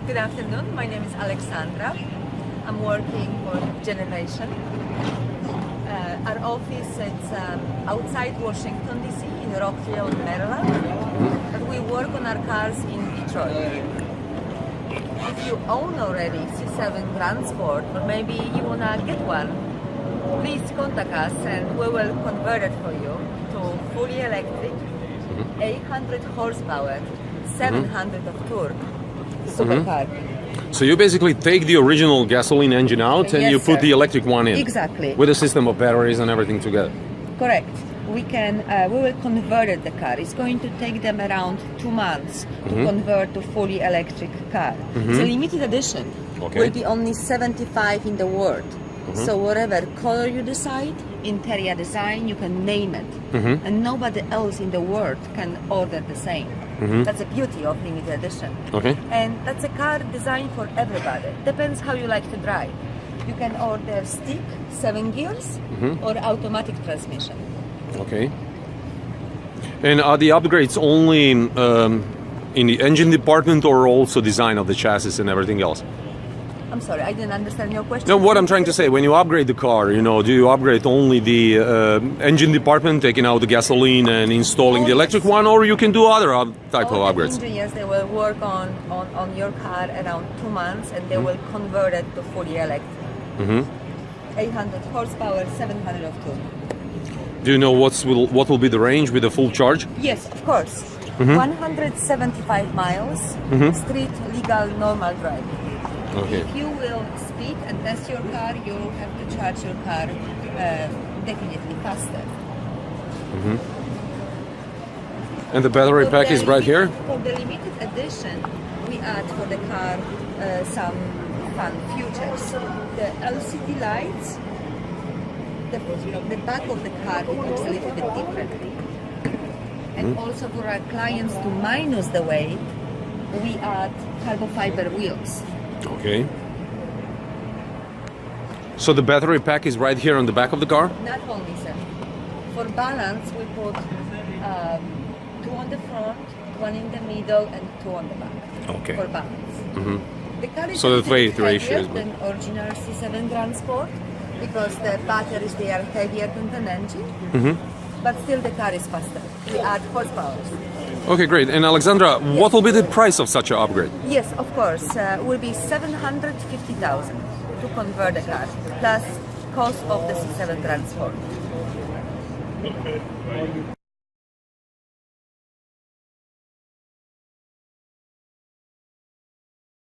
Good afternoon, my name is Alexandra. I'm working for Genovation. Our office is outside Washington DC in Rockville, Maryland, but we work on our cars in Detroit. If you own already C7 Transport, or maybe you wanna get one, please contact us and we will convert it for you to fully electric, 800 horsepower, 700 of torque, supercar. So you basically take the original gasoline engine out and Yes, you put sir. the electric one in. Exactly. With a system of batteries and everything together. Correct. We will convert the car. It's going to take them around 2 months to convert to fully electric car. It's a limited edition. Okay. Will be only 75 in the world. So whatever color you decide, interior design, you can name it. And nobody else in the world can order the same. That's the beauty of limited edition. Okay. And that's a car designed for everybody. Depends how you like to drive. You can order stick, 7 gears, or automatic transmission. Okay. And are the upgrades only in the engine department or also design of the chassis and everything else? I'm sorry, I didn't understand your question. No, what I'm trying to say, when you upgrade the car, do you upgrade only the engine department, taking out the gasoline and installing the electric one, or you can do other type of All the upgrades? engineers, they will work on your car around 2 months and they will convert it to fully electric. 800 horsepower, 700 of torque. Do you know what will be the range with a full charge? Yes, of course. 175 miles, street legal normal drive. Okay. If you will speed and test your car, you will have to charge your car definitely faster. And the battery pack is right here? For the limited edition, we add for the car some fun features. The LCD lights, the back of the car, it looks a little bit differently. And also for our clients to minus the weight, we add carbon fiber wheels. Okay. So the battery pack is right here on the back of the car? Not only, sir. For balance, we put 2 on the front, 1 in the middle, and 2 on the back. Okay. For balance. The car is So a the little weight bit ratio heavier is than original C7 Transport because the batteries, they are heavier than the engine. But still the car is faster. We add horsepower. Okay, great. And Alexandra, what will be the price of such an upgrade? Yes, of course. Will be 750,000 to convert the car, plus cost of the C7 Transport.